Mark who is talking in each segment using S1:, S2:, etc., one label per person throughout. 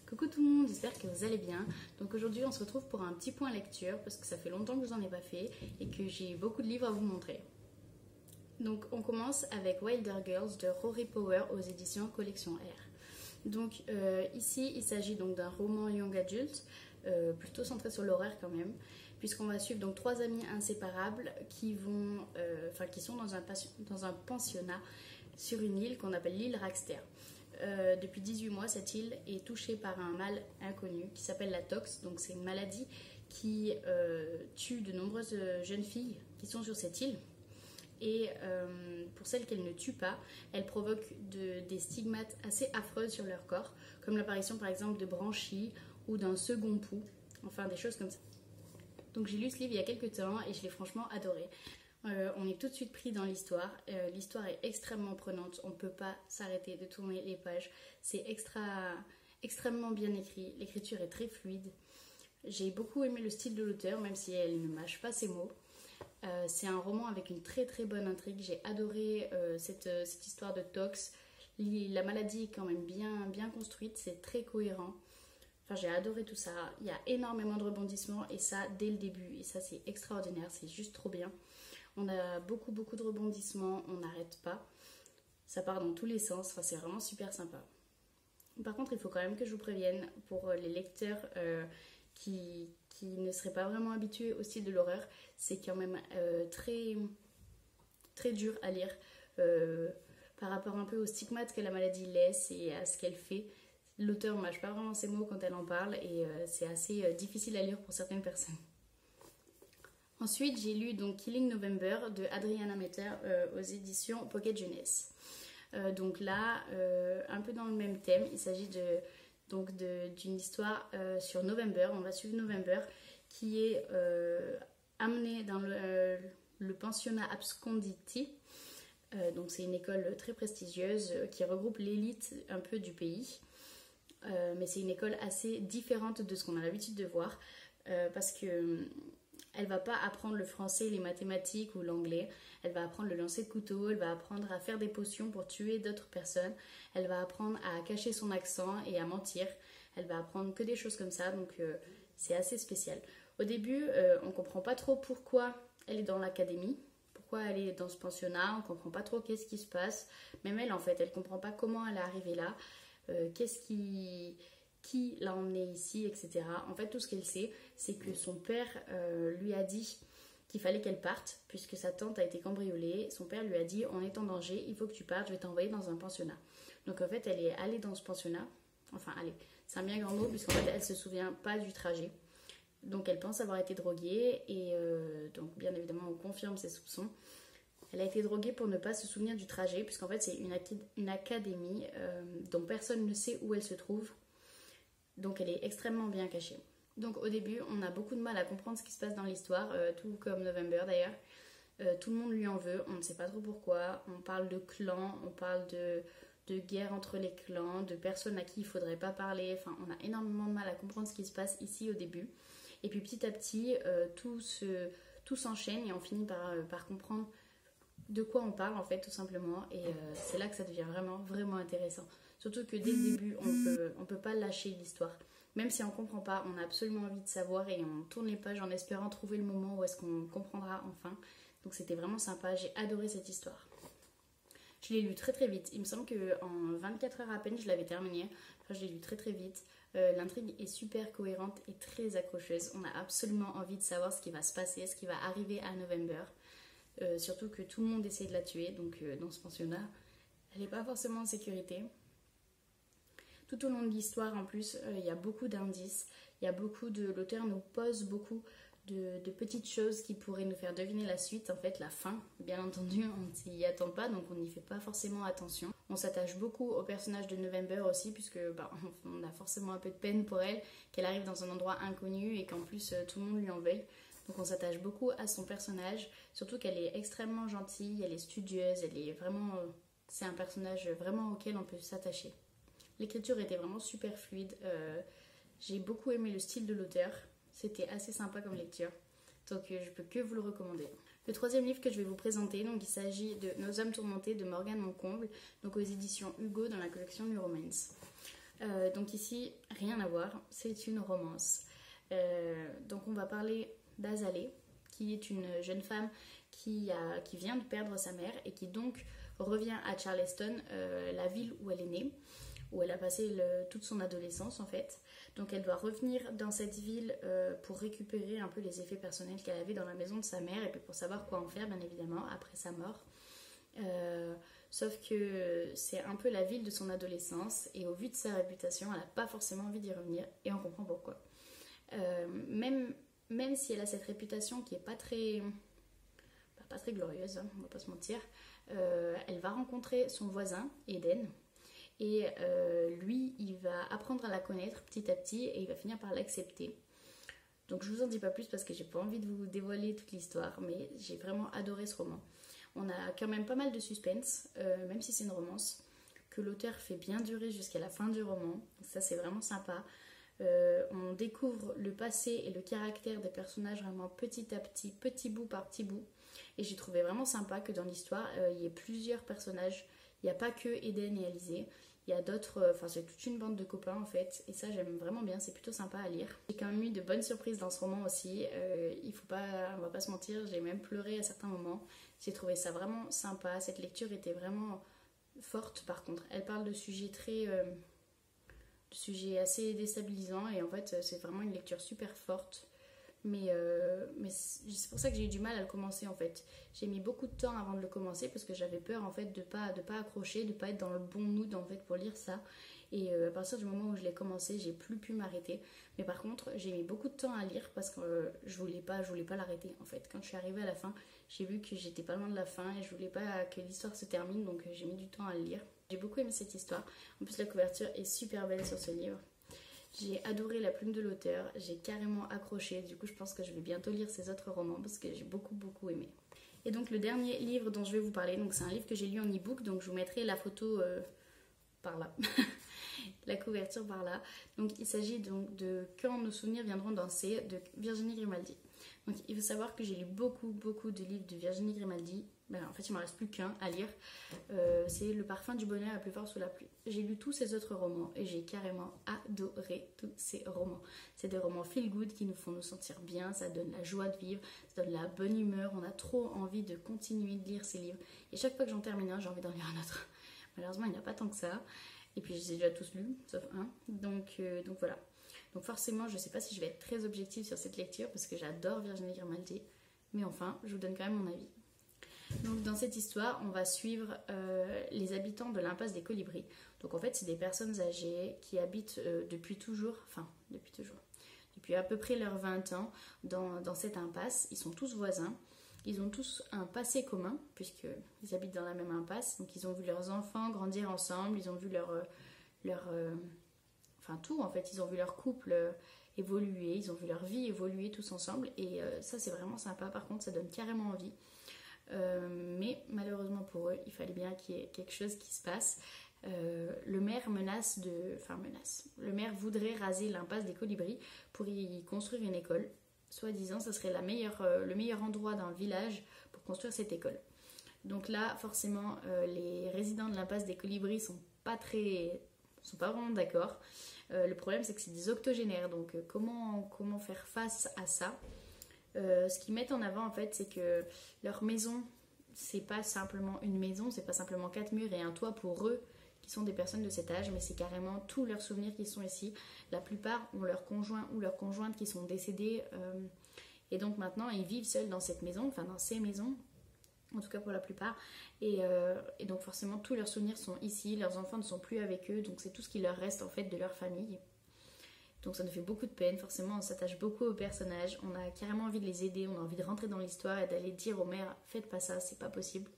S1: Coucou tout le monde, j'espère que vous allez bien. Donc aujourd'hui on se retrouve pour un petit point lecture parce que ça fait longtemps que je n'en ai pas fait et que j'ai beaucoup de livres à vous montrer. Donc on commence avec Wilder Girls de Rory Power aux éditions Collection R. Donc ici il s'agit donc d'un roman young adult, plutôt centré sur l'horreur quand même, puisqu'on va suivre donc trois amies inséparables qui sont dans un pensionnat sur une île qu'on appelle l'île Rackster. Depuis 18 mois, cette île est touchée par un mal inconnu qui s'appelle la tox. Donc c'est une maladie qui tue de nombreuses jeunes filles qui sont sur cette île. Et pour celles qu'elle ne tue pas, elle provoque des stigmates assez affreuses sur leur corps, comme l'apparition par exemple de branchies ou d'un second pouls, enfin des choses comme ça. Donc j'ai lu ce livre il y a quelques temps et je l'ai franchement adoré. On est tout de suite pris dans l'histoire. L'histoire est extrêmement prenante. On ne peut pas s'arrêter de tourner les pages. C'est extrêmement bien écrit. L'écriture est très fluide. J'ai beaucoup aimé le style de l'auteur, même si elle ne mâche pas ses mots. C'est un roman avec une très très bonne intrigue. J'ai adoré cette histoire de tox. La maladie est quand même bien construite. C'est très cohérent. Enfin, j'ai adoré tout ça. Il y a énormément de rebondissements et ça dès le début. Et ça, c'est extraordinaire. C'est juste trop bien. On a beaucoup de rebondissements, on n'arrête pas. Ça part dans tous les sens, enfin, c'est vraiment super sympa. Par contre, il faut quand même que je vous prévienne pour les lecteurs qui ne seraient pas vraiment habitués au style de l'horreur, c'est quand même très dur à lire par rapport un peu au stigmate que la maladie laisse et à ce qu'elle fait. L'auteur ne mâche pas vraiment ses mots quand elle en parle et c'est assez difficile à lire pour certaines personnes. Ensuite, j'ai lu donc Killing November de Adriana Meter aux éditions Pocket Jeunesse. Donc là, un peu dans le même thème, il s'agit d'une histoire sur November. On va suivre November qui est amenée dans le pensionnat Absconditi. Donc c'est une école très prestigieuse qui regroupe l'élite un peu du pays. Mais c'est une école assez différente de ce qu'on a l'habitude de voir parce que elle va pas apprendre le français, les mathématiques ou l'anglais. Elle va apprendre le lancer de couteau, elle va apprendre à faire des potions pour tuer d'autres personnes. Elle va apprendre à cacher son accent et à mentir. Elle va apprendre que des choses comme ça, donc c'est assez spécial. Au début, on comprend pas trop pourquoi elle est dans l'académie, pourquoi elle est dans ce pensionnat, on comprend pas trop qu'est-ce qui se passe. Même elle, en fait, elle comprend pas comment elle est arrivée là, qui l'a emmenée ici, etc. En fait, tout ce qu'elle sait, c'est que son père lui a dit qu'il fallait qu'elle parte, puisque sa tante a été cambriolée. Son père lui a dit, on est en danger, il faut que tu partes, je vais t'envoyer dans un pensionnat. Donc en fait, elle est allée dans ce pensionnat. Enfin, allez, c'est un bien grand mot, puisqu'en fait, elle se souvient pas du trajet. Donc elle pense avoir été droguée, et donc bien évidemment, on confirme ses soupçons. Elle a été droguée pour ne pas se souvenir du trajet, puisqu'en fait, c'est une académie dont personne ne sait où elle se trouve. Donc elle est extrêmement bien cachée. Donc au début, on a beaucoup de mal à comprendre ce qui se passe dans l'histoire, tout comme November d'ailleurs. Tout le monde lui en veut, on ne sait pas trop pourquoi. On parle de clans, on parle de guerre entre les clans, de personnes à qui il ne faudrait pas parler. Enfin, on a énormément de mal à comprendre ce qui se passe ici au début. Et puis petit à petit, tout s'enchaîne et on finit par comprendre de quoi on parle en fait, tout simplement. Et c'est là que ça devient vraiment intéressant. Surtout que dès le début, on peut pas lâcher l'histoire. Même si on comprend pas, on a absolument envie de savoir et on tourne les pages en espérant trouver le moment où est-ce qu'on comprendra enfin. Donc c'était vraiment sympa, j'ai adoré cette histoire. Je l'ai lu très vite. Il me semble qu'en 24 heures à peine, je l'avais terminé. Enfin, je l'ai lu très vite. L'intrigue est super cohérente et très accrocheuse. On a absolument envie de savoir ce qui va se passer, ce qui va arriver à November. Surtout que tout le monde essaie de la tuer. Donc dans ce pensionnat, elle n'est pas forcément en sécurité. Tout au long de l'histoire, en plus, il y a beaucoup d'indices. L'auteur nous pose beaucoup de petites choses qui pourraient nous faire deviner la suite, en fait, la fin. Bien entendu, on ne s'y attend pas, donc on n'y fait pas forcément attention. On s'attache beaucoup au personnage de November aussi, puisque on a forcément un peu de peine pour elle, qu'elle arrive dans un endroit inconnu et qu'en plus tout le monde lui en veuille. Donc on s'attache beaucoup à son personnage, surtout qu'elle est extrêmement gentille, elle est studieuse, c'est un personnage vraiment auquel on peut s'attacher. L'écriture était vraiment super fluide. J'ai beaucoup aimé le style de l'auteur. C'était assez sympa comme lecture. Donc je peux que vous le recommander. Le troisième livre que je vais vous présenter, donc il s'agit de Nos âmes tourmentées de Morgane Moncomble, donc aux éditions Hugo dans la collection New Romance. Donc ici, rien à voir, c'est une romance. Donc on va parler d'Azalée, qui est une jeune femme qui vient de perdre sa mère et qui donc revient à Charleston, la ville où elle est née, où elle a passé toute son adolescence en fait. Donc elle doit revenir dans cette ville pour récupérer un peu les effets personnels qu'elle avait dans la maison de sa mère et puis pour savoir quoi en faire bien évidemment après sa mort. Sauf que c'est un peu la ville de son adolescence et au vu de sa réputation, elle n'a pas forcément envie d'y revenir et on comprend pourquoi. Même si elle a cette réputation qui est pas très glorieuse, hein, on va pas se mentir, elle va rencontrer son voisin, Eden, et lui, il va apprendre à la connaître petit à petit et il va finir par l'accepter. Donc je vous en dis pas plus parce que j'ai pas envie de vous dévoiler toute l'histoire, mais j'ai vraiment adoré ce roman. On a quand même pas mal de suspense, même si c'est une romance, que l'auteur fait bien durer jusqu'à la fin du roman. Ça c'est vraiment sympa. On découvre le passé et le caractère des personnages vraiment petit à petit, petit bout par petit bout. Et j'ai trouvé vraiment sympa que dans l'histoire, il y ait plusieurs personnages. Il n'y a pas que Eden et Alizé. Il y a d'autres, enfin c'est toute une bande de copains en fait. Et ça j'aime vraiment bien, c'est plutôt sympa à lire. J'ai quand même eu de bonnes surprises dans ce roman aussi. On va pas se mentir, j'ai même pleuré à certains moments. J'ai trouvé ça vraiment sympa. Cette lecture était vraiment forte par contre. Elle parle de sujets de sujets assez déstabilisants et en fait c'est vraiment une lecture super forte. Mais c'est pour ça que j'ai eu du mal à le commencer en fait. J'ai mis beaucoup de temps avant de le commencer parce que j'avais peur en fait de pas accrocher, de pas être dans le bon mood en fait pour lire ça. Et à partir du moment où je l'ai commencé, j'ai plus pu m'arrêter. Mais par contre, j'ai mis beaucoup de temps à lire parce que je voulais pas l'arrêter en fait. Quand je suis arrivée à la fin, j'ai vu que j'étais pas loin de la fin et je voulais pas que l'histoire se termine, donc j'ai mis du temps à le lire. J'ai beaucoup aimé cette histoire. En plus, la couverture est super belle sur ce livre. J'ai adoré la plume de l'auteur, j'ai carrément accroché, du coup je pense que je vais bientôt lire ses autres romans parce que j'ai beaucoup aimé. Et donc le dernier livre dont je vais vous parler, donc c'est un livre que j'ai lu en e-book, donc je vous mettrai la photo par là, la couverture par là. Donc il s'agit donc de Quand nos souvenirs viendront danser de Virginie Grimaldi. Donc il faut savoir que j'ai lu beaucoup de livres de Virginie Grimaldi. Ben, en fait il m'en reste plus qu'un à lire. C'est Le parfum du bonheur est plus fort sous la pluie. J'ai lu tous ses autres romans et j'ai carrément adoré tous ces romans. C'est des romans feel good qui nous font nous sentir bien, ça donne la joie de vivre, ça donne la bonne humeur, on a trop envie de continuer de lire ces livres. Et chaque fois que j'en termine un, j'ai envie d'en lire un autre. Malheureusement il n'y en a pas tant que ça. Et puis je les ai déjà tous lus, sauf un. Donc voilà. Donc forcément je ne sais pas si je vais être très objective sur cette lecture parce que j'adore Virginie Grimaldi. Mais enfin, je vous donne quand même mon avis. Donc dans cette histoire, on va suivre les habitants de l'impasse des Colibris. Donc en fait, c'est des personnes âgées qui habitent depuis à peu près leurs 20 ans dans cette impasse. Ils sont tous voisins. Ils ont tous un passé commun puisqu'ils habitent dans la même impasse. Donc ils ont vu leurs enfants grandir ensemble, ils ont vu tout en fait. Ils ont vu leur couple évoluer, ils ont vu leur vie évoluer tous ensemble. Et ça c'est vraiment sympa. Par contre, ça donne carrément envie. Mais pour eux, il fallait bien qu'il y ait quelque chose qui se passe. Le maire Le maire voudrait raser l'impasse des Colibris pour y construire une école. Soi-disant, ça serait le meilleur endroit dans le village pour construire cette école. Donc là, forcément, les résidents de l'impasse des Colibris sont pas vraiment d'accord. Le problème, c'est que c'est des octogénaires. Donc comment faire face à ça? Ce qu'ils mettent en avant en fait, c'est que leur maison, c'est pas simplement une maison, c'est pas simplement 4 murs et un toit pour eux qui sont des personnes de cet âge, mais c'est carrément tous leurs souvenirs qui sont ici. La plupart ont leur conjoint ou leur conjointe qui sont décédés et donc maintenant ils vivent seuls dans cette maison, enfin dans ces maisons, en tout cas pour la plupart. Et donc forcément tous leurs souvenirs sont ici, leurs enfants ne sont plus avec eux, donc c'est tout ce qui leur reste en fait de leur famille. Donc ça nous fait beaucoup de peine, forcément on s'attache beaucoup aux personnages, on a carrément envie de les aider, on a envie de rentrer dans l'histoire et d'aller dire au maire faites pas ça, c'est pas possible.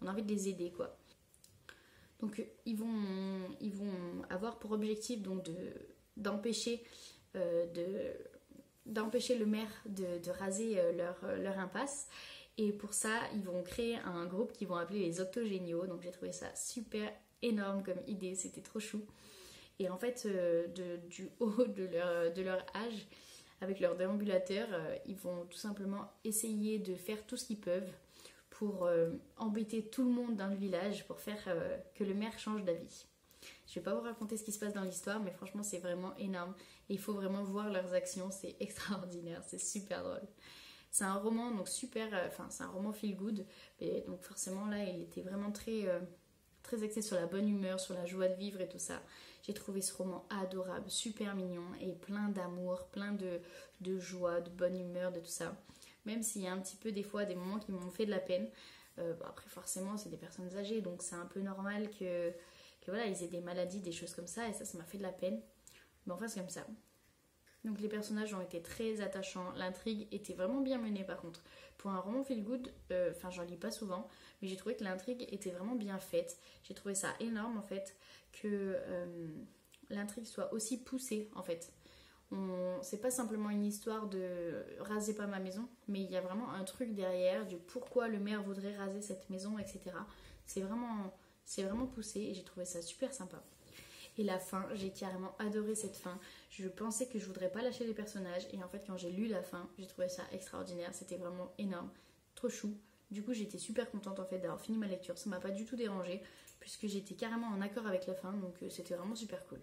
S1: On a envie de les aider quoi. Donc ils vont avoir pour objectif donc d'empêcher le maire de raser leur impasse. Et pour ça, ils vont créer un groupe qu'ils vont appeler les octogéniaux. Donc j'ai trouvé ça super énorme comme idée, c'était trop chou. Et en fait, du haut de leur âge, avec leur déambulateur, ils vont tout simplement essayer de faire tout ce qu'ils peuvent pour embêter tout le monde dans le village, pour faire que le maire change d'avis. Je vais pas vous raconter ce qui se passe dans l'histoire, mais franchement c'est vraiment énorme. Et il faut vraiment voir leurs actions, c'est extraordinaire, c'est super drôle. C'est un roman donc super, enfin c'est un roman feel good, et donc forcément là il était vraiment très axé sur la bonne humeur, sur la joie de vivre et tout ça. J'ai trouvé ce roman adorable, super mignon et plein d'amour, plein de joie, de bonne humeur, de tout ça. Même s'il y a un petit peu des fois des moments qui m'ont fait de la peine. Après forcément c'est des personnes âgées donc c'est un peu normal que voilà ils aient des maladies, des choses comme ça et ça m'a fait de la peine. Mais enfin c'est comme ça. Donc les personnages ont été très attachants, l'intrigue était vraiment bien menée par contre. Pour un roman feel good, enfin j'en lis pas souvent, mais j'ai trouvé que l'intrigue était vraiment bien faite. J'ai trouvé ça énorme en fait que l'intrigue soit aussi poussée en fait. C'est pas simplement une histoire de raser pas ma maison, mais il y a vraiment un truc derrière du pourquoi le maire voudrait raser cette maison, etc. C'est vraiment poussé et j'ai trouvé ça super sympa. Et la fin, j'ai carrément adoré cette fin. Je pensais que je voudrais pas lâcher les personnages et en fait quand j'ai lu la fin, j'ai trouvé ça extraordinaire. C'était vraiment énorme, trop chou. Du coup j'étais super contente en fait d'avoir fini ma lecture. Ça m'a pas du tout dérangée puisque j'étais carrément en accord avec la fin, donc c'était vraiment super cool.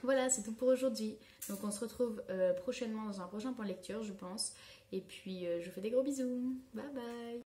S1: Voilà, c'est tout pour aujourd'hui. Donc on se retrouve prochainement dans un prochain point lecture, je pense. Et puis je vous fais des gros bisous. Bye bye.